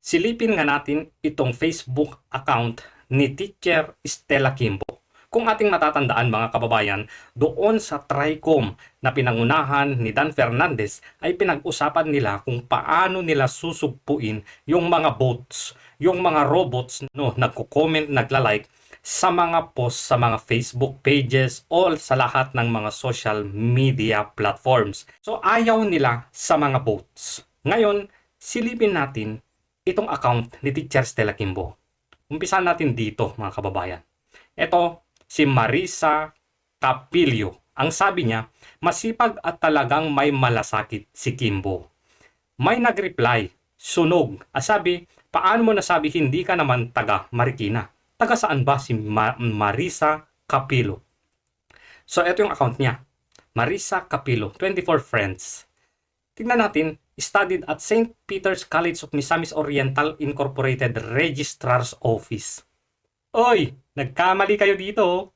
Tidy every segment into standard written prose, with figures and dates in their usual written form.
Silipin nga natin itong Facebook account ni Teacher Stella Kimbo. Kung ating matatandaan mga kababayan, doon sa TRICOM na pinangunahan ni Dan Fernandez ay pinag-usapan nila kung paano nila susugpuin yung mga bots, yung mga robots no, nagko-comment, nagla-like sa mga posts sa mga Facebook pages o sa lahat ng mga social media platforms. So ayaw nila sa mga bots. Ngayon, silipin natin itong account ni Teacher Stella Kimbo. Umpisahan natin dito mga kababayan. Ito si Marisa Capilio. Ang sabi niya, masipag at talagang may malasakit si Kimbo. May nag-reply, sunog. Sabi, paano mo nasabi hindi ka naman taga Marikina? Taga saan ba si Marisa Capillo? So ito yung account niya. Marisa Capillo, 24 friends. Tingnan natin, studied at St. Peter's College of Misamis Oriental Incorporated Registrar's Office. Oy, nagkamali kayo dito.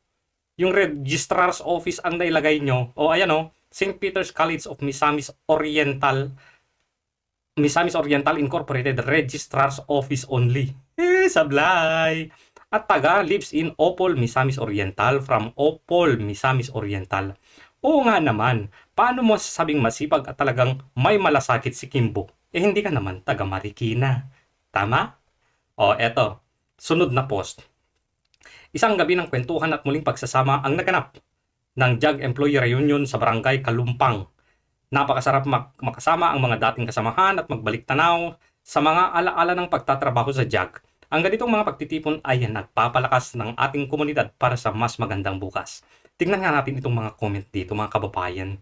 Yung Registrar's Office ang nailagay nyo. O ayan o, St. Peter's College of Misamis Oriental Incorporated Registrar's Office only. Sablay! At taga lives in Opol, Misamis Oriental from Opol, Misamis Oriental. Oo nga naman, paano mo sasabing masipag at talagang may malasakit si Kimbo? Hindi ka naman taga Marikina. Tama? O eto, sunod na post. Isang gabi ng kwentuhan at muling pagsasama ang naganap ng JAG Employee Reunion sa Barangay Kalumpang. Napakasarap makasama ang mga dating kasamahan at magbalik tanaw sa mga alaala ng pagtatrabaho sa JAG. Ang ganitong mga pagtitipon ay nagpapalakas ng ating komunidad para sa mas magandang bukas. Tingnan nga natin itong mga comment dito mga kababayan.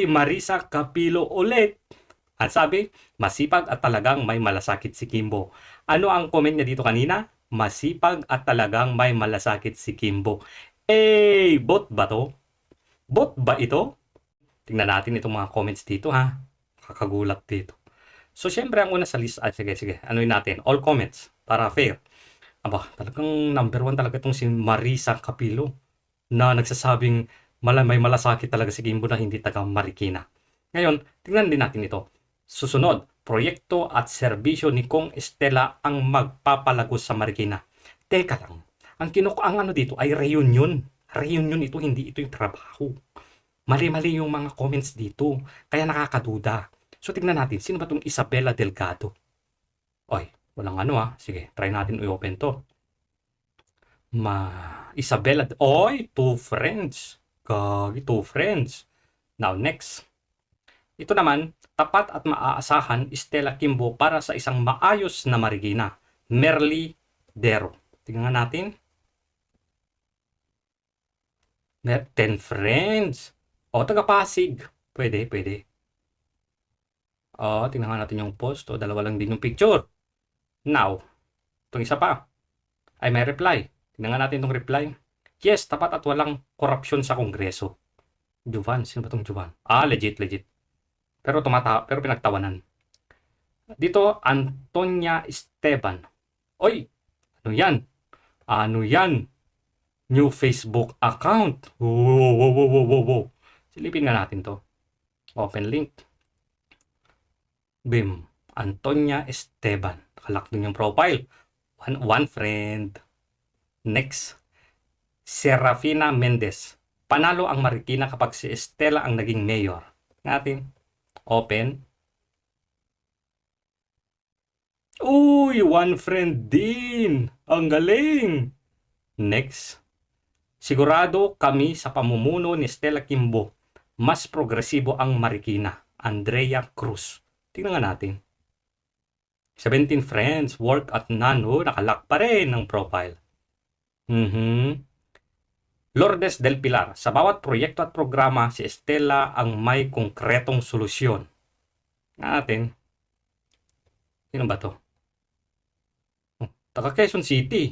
Marisa Capillo ulit. At sabi, masipag at talagang may malasakit si Kimbo. Ano ang comment niya dito kanina? Masipag at talagang may malasakit si Kimbo. Bot ba to? Bot ba ito? Tingnan natin itong mga comments dito ha. Kakagulat dito. So syempre ang una sa list, sige, anuin natin, all comments para fair. Aba, talagang number 1 talaga itong si Marisa Capillo na nagsasabing may malasakit talaga si Kimbo na hindi taga Marikina. Ngayon, tingnan din natin ito. Susunod, proyekto at serbisyo ni Kong Stella ang magpapalagos sa Marikina. Teka lang, ang ano dito ay reunion. Reunion ito, hindi ito yung trabaho. Mali-mali yung mga comments dito, kaya nakakaduda. So tingnan natin, sino ba itong Isabela Delgado? Oy, walang ano sige, try natin i-open to. Isabela, oy, 2 friends. Kagi, 2 friends. Now, next. Ito naman, tapat at maaasahan, Stella Kimbo para sa isang maayos na Marikina. Merly Dero. Tingnan natin. 10 friends. O, taga Pasig. Pwede. O, tingnan natin yung post. O, dalawa lang din yung picture. Now, itong isa pa. Ay, may reply. Tingnan natin itong reply. Yes, tapat at walang korupsyon sa Kongreso. Juvan, sino ba itong Juvan? Legit. Pero pinagtawanan. Dito, Antonia Esteban. Oy, ano yan? New Facebook account. Wow. Silipin nga natin to. Open link. Bim. Antonia Esteban. Nakalak dun yung profile. One friend. Next. Serafina Mendez. Panalo ang Marikina kapag si Stella ang naging mayor. Natin. Open. Uy, one friend din. Ang galing. Next. Sigurado kami sa pamumuno ni Stella Kimbo. Mas progresibo ang Marikina. Andrea Cruz. Tingnan nga natin. 17 friends, work at none. Nakalock pa rin ng profile. Lourdes del Pilar. Sa bawat proyekto at programa, si Stella ang may konkretong solusyon. Natin. Sino ba to? Taga Quezon City.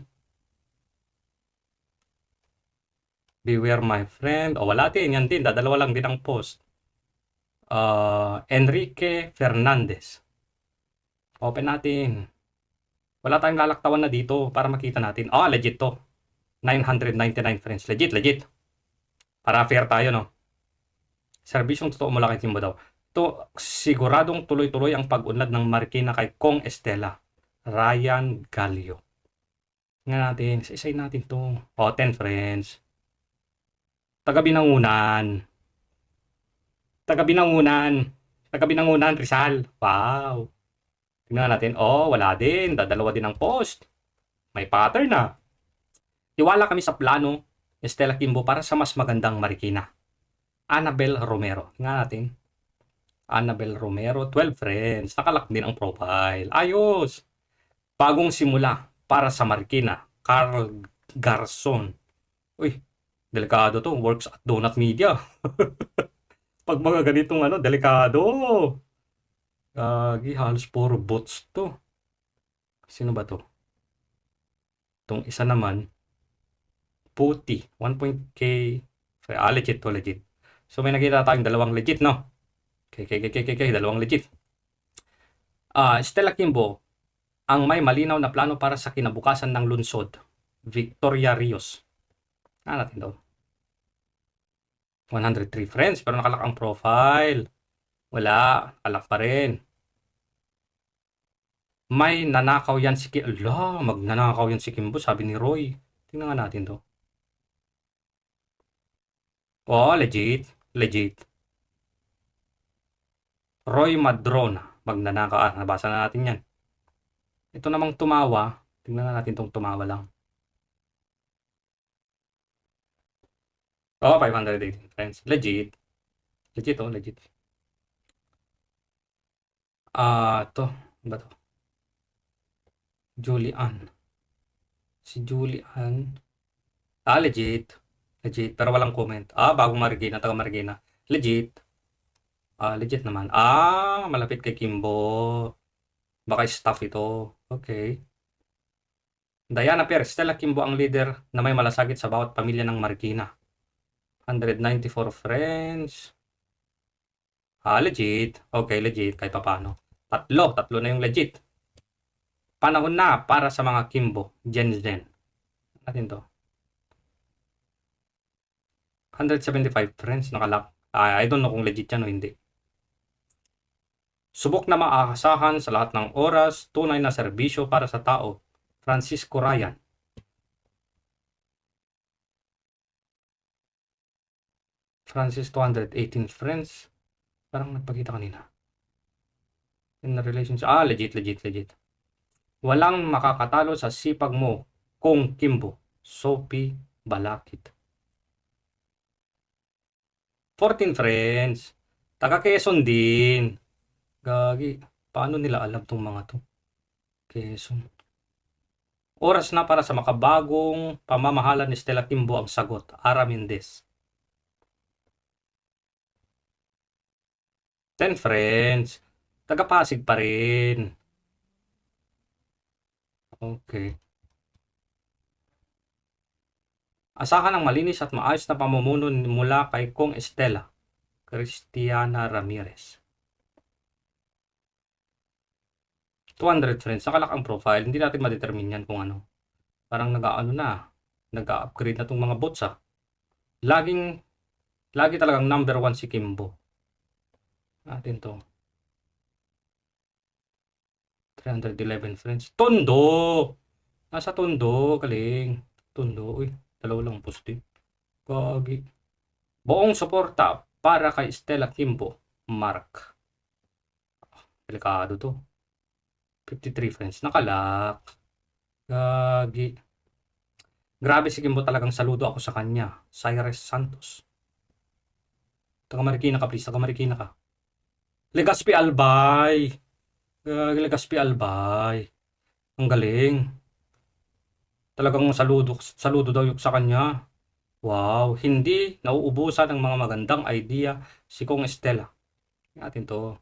Beware my friend. Wala din. Yan din. Dadalawa lang din ang post. Enrique Fernandez. Open natin. Wala tayong lalaktawan na dito para makita natin. Legit to. 999 friends. Legit. Para fair tayo, no? Serbisyong totoo mula kay Kimbo daw. Siguradong tuloy-tuloy ang pag-unlad ng Marikina kay Kong Estela. Ryan Gallio. Nga natin, isa-isay natin to. O, 10 friends. Taga-Binangunan. Taga-Binangunan. Taga-Binangunan, Rizal. Wow. Tingnan natin. Oh, wala din. Dadalawa din ang post. May pattern na. Tiwala kami sa plano ni Stella Kimbo para sa mas magandang Marikina. Annabel Romero. Tingnan natin. Annabel Romero, 12 friends. Nakalak din ang profile. Ayos. Bagong simula para sa Marikina. Carl Garson. Uy, delikado to. Works at Donut Media. Pag mga ganitong delikado. Halos puro bots to. Sino ba to? Itong isa naman, puti. 1.k. Legit to, legit. So may nakita tayong dalawang legit, no? Okay, dalawang legit. Stella Kimbo, ang may malinaw na plano para sa kinabukasan ng lungsod. Victoria Rios. Natin daw. 103 friends, pero nakalak ang profile. Wala, nakalak pa rin. May nanakaw yan si Kimbo. Ala, magnanakaw yan si Kimbo, sabi ni Roy. Tingnan nga natin to. Oh, legit. Legit. Roy Madrona. Magnanakaw. Nabasa na natin yan. Ito namang tumawa. Tingnan nga natin tong tumawa lang. Oh, 518 friends. Legit. Legit, oh, legit. Ito. Ba to? Julian. Si Julian. Legit. Legit. Pero walang comment. Bagong Marikina. Taga Marikina. Legit. Legit naman. Malapit kay Kimbo. Baka staff ito. Okay. Diana Perez. Stella Kimbo ang leader na may malasakit sa bawat pamilya ng Marikina. 194 friends. Legit. Okay, legit. Kahit pa paano. Tatlo na yung legit. Panahon na para sa mga Kimbo. Gen. Natin to. 175 friends. Nakalak. I don't know kung legit yan o hindi. Subok na maaasahan sa lahat ng oras. Tunay na serbisyo para sa tao. Francisco Ryan. Francis 218 friends. Parang nagpakita kanina. In a relationship. Legit. Walang makakatalo sa sipag mo, Kong Kimbo. Sophie Balakit. 14 friends. Taga Quezon din. Gagi. Paano nila alam tong mga to? Quezon. Oras na para sa makabagong pamamahala ni Stella Kimbo ang sagot. Ara Mendez. 10 friends. Taga Pasig pa rin. Okay. Asahan ng malinis at maayos na pamumuno mula kay Kong Estela. Cristiana Ramirez. 200 friends. Nakalak ang profile. Hindi natin ma-determine yan kung ano. Parang nag-upgrade na itong mga bots Lagi talagang number 1 si Kimbo. Natin to. 311 friends. Tondo! Nasa Tondo, kaling. Tondo, uy. Dalawa lang post din. Gagi. Buong suporta para kay Stella Kimbo. Mark. Delikado to. 53 friends. Nakalak. Gagi. Grabe si Kimbo, talagang saludo ako sa kanya. Cyrus Santos. Taga Marikina ka, please. Taga Marikina ka. Legazpi Albay. Legazpi Albay. Ang galing. Talagang saludo daw yung sa kanya. Wow, hindi nauubusan ng mga magandang idea si Kong Estela. Natin to.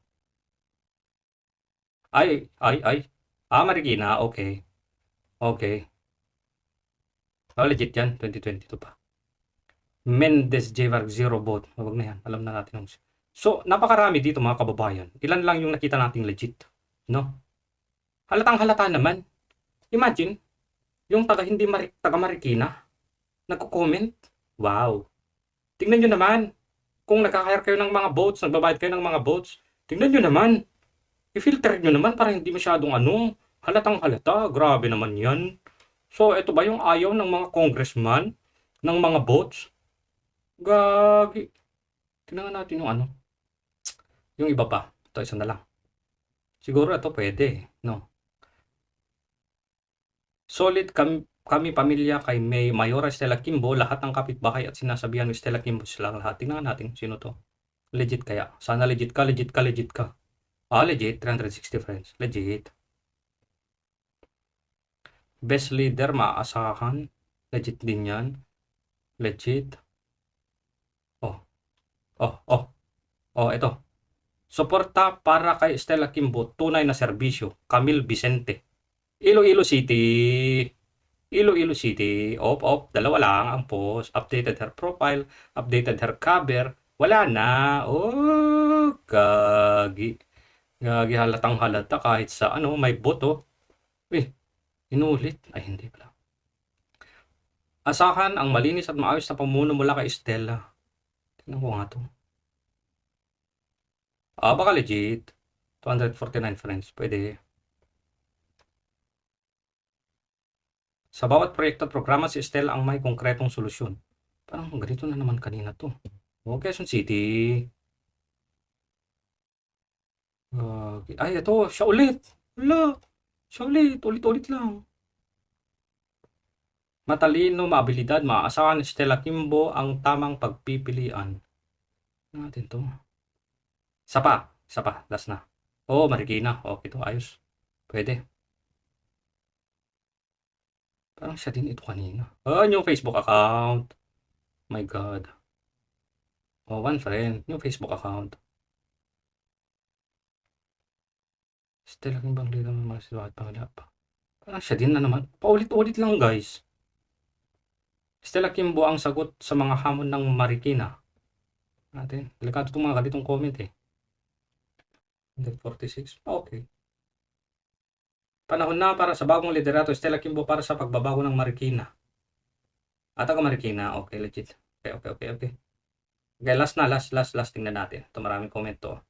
Marikina, okay. Okay. Legit yan, 2022 pa. Mendez J. Varg, 0 vote. Huwag na yan, alam na natin. So, napakarami dito mga kababayan. Ilan lang yung nakita nating legit. No? Halatang halata naman. Imagine, yung taga Marikina, nagko-comment. Wow. Tingnan nyo naman. kung nagka-hire kayo ng mga bots, nagbabayad kayo ng mga bots, tingnan nyo naman. I-filter nyo naman para hindi masyadong halatang halata. Grabe naman yan. So, ito ba yung ayaw ng mga congressman, ng mga bots? Gagi. Tingnan natin yung yung iba pa. Ito, isa na lang. Siguro ito pwede, no? Solid kami pamilya kay Mayora Stella Kimbo, lahat ng kapitbahay at sinasabihan ni Stella Kimbo sila lahat. Tingnan natin sino to. Legit kaya? Sana legit ka, legit ka, legit ka. Legit. 360 friends. Legit. Best leader, maaasahan. Legit din yan. Legit. Ito. Suporta para kay Stella Kimbo, tunay na serbisyo. Camille Vicente. Iloilo City. Iloilo City. Dalawa lang ang post. Updated her profile. Updated her cover. Wala na. Gagi. Gagi, halatang halata kahit sa may boto. Inulit. Ay, hindi pala. Asahan ang malinis at maayos na pamuno mula kay Stella. Tingnan ko nga to. Baka legit. 249 friends. Pwede. Sa bawat proyekto at programa, si Stella ang may konkretong solusyon. Parang ganito na naman kanina to. Quezon City. Ito. Siya ulit. Wala. Siya ulit. Ulit-ulit lang. Matalino, maabilidad, maaasahan ni Stella Kimbo ang tamang pagpipilian. Natin to. Isa pa. Last na. Marikina. Okay to. Ayos. Pwede. Parang siya din ito kanina. New Facebook account. My God. One friend. New Facebook account. Stella Kimbo ang leader ng mga siluhat pangala pa. Parang siya din na naman. Paulit-ulit lang guys. Stella Kimbo ang sagot sa mga hamon ng Marikina. Natin. Delikado itong mga ganitong comment 146. Okay. Panahon na para sa bagong liderato. Stella Kimbo para sa pagbabago ng Marikina. Taga Marikina. Okay, legit. Okay. Okay, last na. Last. Tingnan natin. Ito maraming comment to.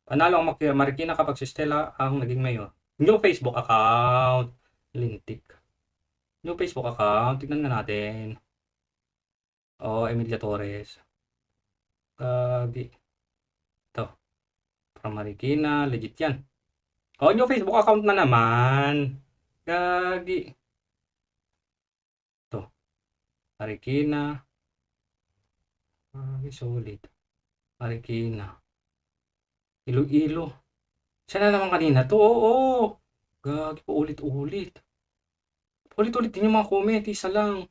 Panalo ang Marikina kapag si Stella ang naging mayor. New Facebook account. Lintik. New Facebook account. Tignan nga natin. Emilia Torres. Gagi. Ito. From Marikina. Legit yan. New Facebook account na naman. Gagi. Ito. Marikina. Solid. Marikina. Iloilo. Siya na naman kanina to. Gagi po ulit-ulit. Ulit-ulit din yung mga comment. Isa lang.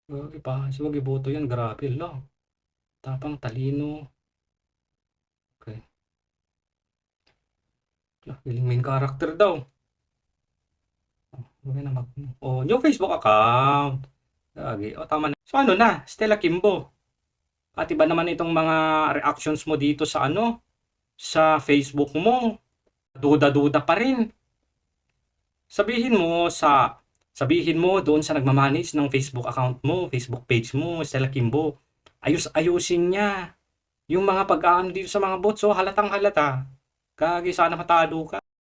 Gagi pa. Wag iboto yan. Grabe lang. Tapang talino. Okay. Feeling main character daw. New Facebook account. Gagi. Tama na. So na? Stella Kimbo. At iba naman itong mga reactions mo dito sa sa Facebook mo. Duda-duda pa rin. Sabihin mo doon sa nagmamanage ng Facebook account mo, Facebook page mo, Stella Kimbo. Ayusin niya. Yung mga pag-aano dito sa mga bots, halatang halata. Gagi, sana matalo ka.